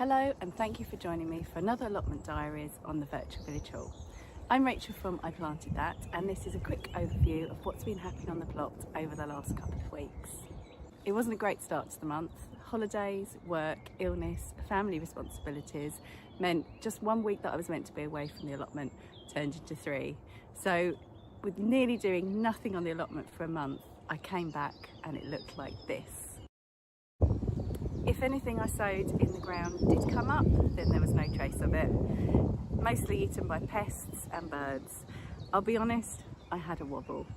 Hello and thank you for joining me for another Allotment Diaries on the Virtual Village Hall. I'm Rachel from I Planted That, and this is a quick overview of what's been happening on the plot over the last couple of weeks. It wasn't a great start to the month. Holidays, work, illness, family responsibilities meant just 1 week that I was meant to be away from the allotment turned into 3. So with nearly doing nothing on the allotment for a month, I came back and it looked like this. If anything I sowed in the ground did come up, then there was no trace of it. Mostly eaten by pests and birds. I'll be honest, I had a wobble.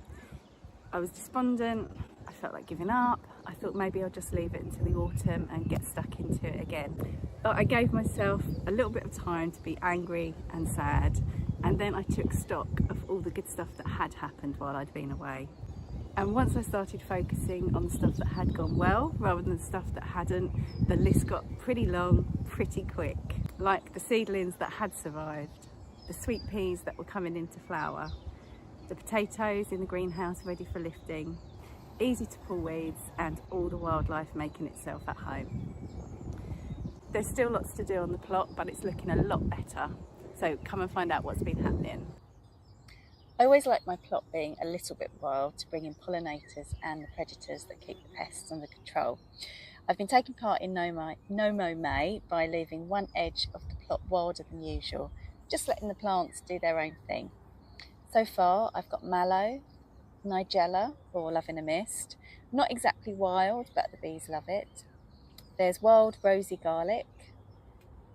I was despondent, I felt like giving up. I thought maybe I'll just leave it until the autumn and get stuck into it again. But I gave myself a little bit of time to be angry and sad, and then I took stock of all the good stuff that had happened while I'd been away. And once I started focusing on the stuff that had gone well rather than the stuff that hadn't, the list got pretty long, pretty quick. Like the seedlings that had survived, the sweet peas that were coming into flower, the potatoes in the greenhouse ready for lifting, easy to pull weeds, and all the wildlife making itself at home. There's still lots to do on the plot, but it's looking a lot better. So come and find out what's been happening. I always like my plot being a little bit wild to bring in pollinators and the predators that keep the pests under control. I've been taking part in No Mow May by leaving one edge of the plot wilder than usual, just letting the plants do their own thing. So far I've got mallow, nigella or love in a mist, not exactly wild but the bees love it. There's wild rosy garlic,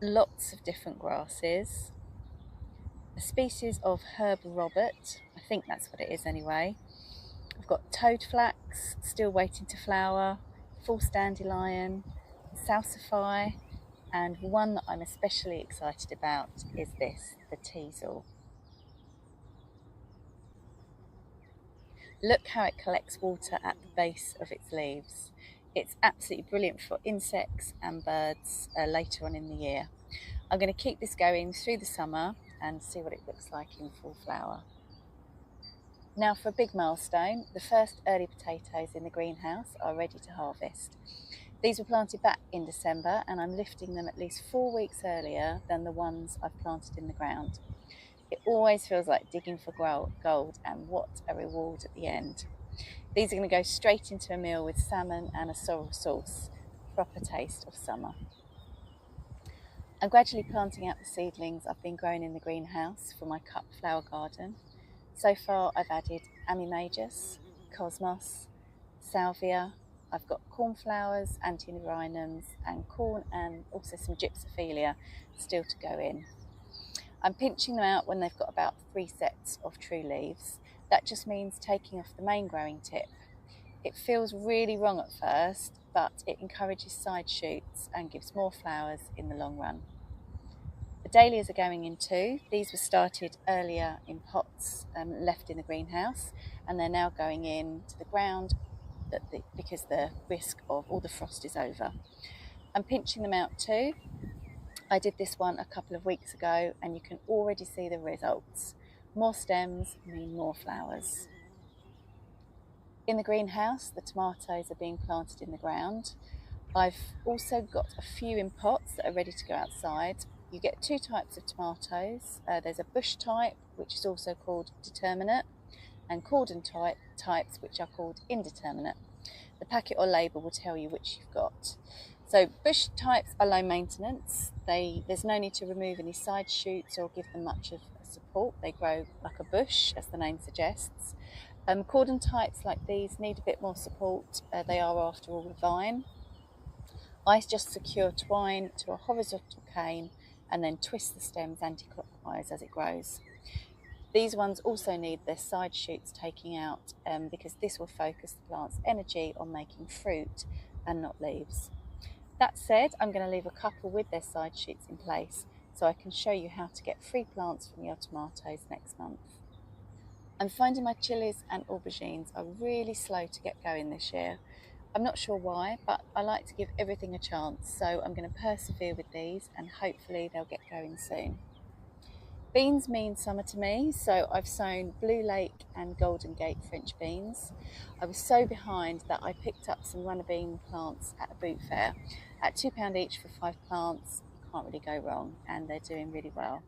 lots of different grasses, a species of herb Robert, I think that's what it is anyway. I've got toad flax, still waiting to flower, false dandelion, salsify, and one that I'm especially excited about is this, the teasel. Look how it collects water at the base of its leaves. It's absolutely brilliant for insects and birds later on in the year. I'm going to keep this going through the summer and see what it looks like in full flower. Now for a big milestone, the first early potatoes in the greenhouse are ready to harvest. These were planted back in December and I'm lifting them at least 4 weeks earlier than the ones I've planted in the ground. It always feels like digging for gold, and what a reward at the end. These are going to go straight into a meal with salmon and a sorrel sauce, proper taste of summer. I'm gradually planting out the seedlings I've been growing in the greenhouse for my cut flower garden. So far I've added amimagus, cosmos, salvia, I've got cornflowers, antinariums and corn, and also some gypsophilia still to go in. I'm pinching them out when they've got about 3 sets of true leaves. That just means taking off the main growing tip. It feels really wrong at first, but it encourages side shoots and gives more flowers in the long run. The dahlias are going in too. These were started earlier in pots left in the greenhouse, and they're now going into the ground because the risk of all the frost is over. I'm pinching them out too. I did this one a couple of weeks ago and you can already see the results. More stems mean more flowers. In the greenhouse, the tomatoes are being planted in the ground. I've also got a few in pots that are ready to go outside. You get 2 types of tomatoes. There's a bush type, which is also called determinate, and cordon types, which are called indeterminate. The packet or label will tell you which you've got. So bush types are low maintenance. There's no need to remove any side shoots or give them much of support. They grow like a bush, as the name suggests. Cordon types like these need a bit more support. They are, after all, a vine. I just secure twine to a horizontal cane and then twist the stems anti-clockwise as it grows. These ones also need their side shoots taking out because this will focus the plant's energy on making fruit and not leaves. That said, I'm going to leave a couple with their side shoots in place so I can show you how to get free plants from your tomatoes next month. I'm finding my chilies and aubergines are really slow to get going this year. I'm not sure why, but I like to give everything a chance, so I'm going to persevere with these and hopefully they'll get going soon. Beans mean summer to me, so I've sown Blue Lake and Golden Gate French beans. I was so behind that I picked up some runner bean plants at a boot fair at £2 each for 5 plants. can't really go wrong, and they're doing really well.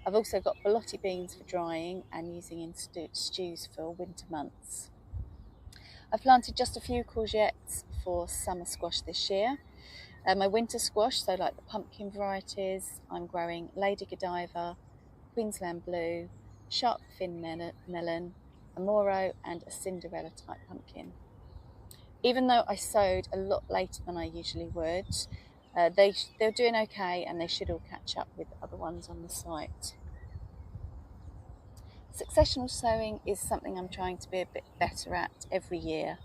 I've also got borlotti beans for drying and using in stews for winter months. I've planted just a few courgettes for summer squash this year. My winter squash, so like the pumpkin varieties, I'm growing Lady Godiva, Queensland Blue, sharp fin melon, a Moro, and a Cinderella type pumpkin. Even though I sowed a lot later than I usually would, they're doing okay, and they should all catch up with the other ones on the site. Successional sowing is something I'm trying to be a bit better at every year.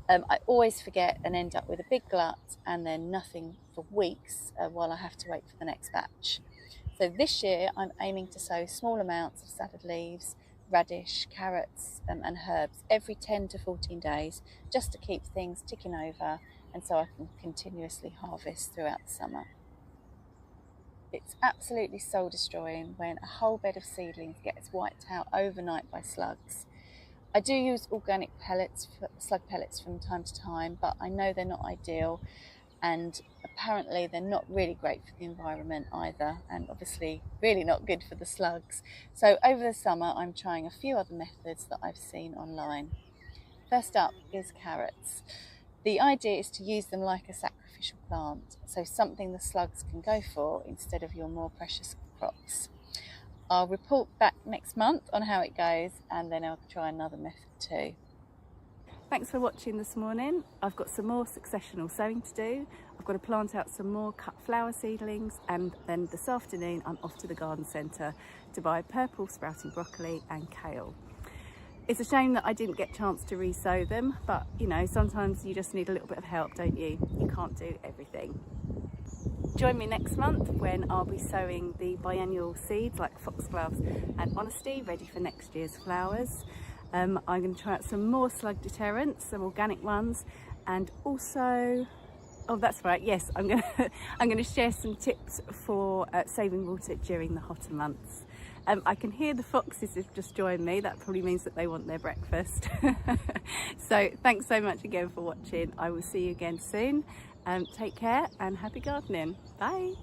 I always forget and end up with a big glut and then nothing for weeks while I have to wait for the next batch. So this year I'm aiming to sow small amounts of salad leaves, radish, carrots and herbs every 10 to 14 days, just to keep things ticking over and so I can continuously harvest throughout the summer. It's absolutely soul destroying when a whole bed of seedlings gets wiped out overnight by slugs. I do use organic pellets, slug pellets from time to time, but I know they're not ideal, and apparently they're not really great for the environment either, and obviously really not good for the slugs. So over the summer I'm trying a few other methods that I've seen online. First up is carrots. The idea is to use them like a sacrificial plant, so something the slugs can go for instead of your more precious crops. I'll report back next month on how it goes, and then I'll try another method too. Thanks for watching this morning. I've got some more successional sowing to do. I've got to plant out some more cut flower seedlings, and then this afternoon I'm off to the garden centre to buy purple sprouting broccoli and kale. It's a shame that I didn't get a chance to re-sow them, but you know, sometimes you just need a little bit of help, don't you? You can't do everything. Join me next month when I'll be sowing the biennial seeds like foxgloves and honesty, ready for next year's flowers. I'm going to try out some more slug deterrents, some organic ones, and also, oh that's right, yes, I'm going to share some tips for saving water during the hotter months. I can hear the foxes have just joined me. That probably means that they want their breakfast. So thanks so much again for watching. I will see you again soon. Take care and happy gardening. Bye.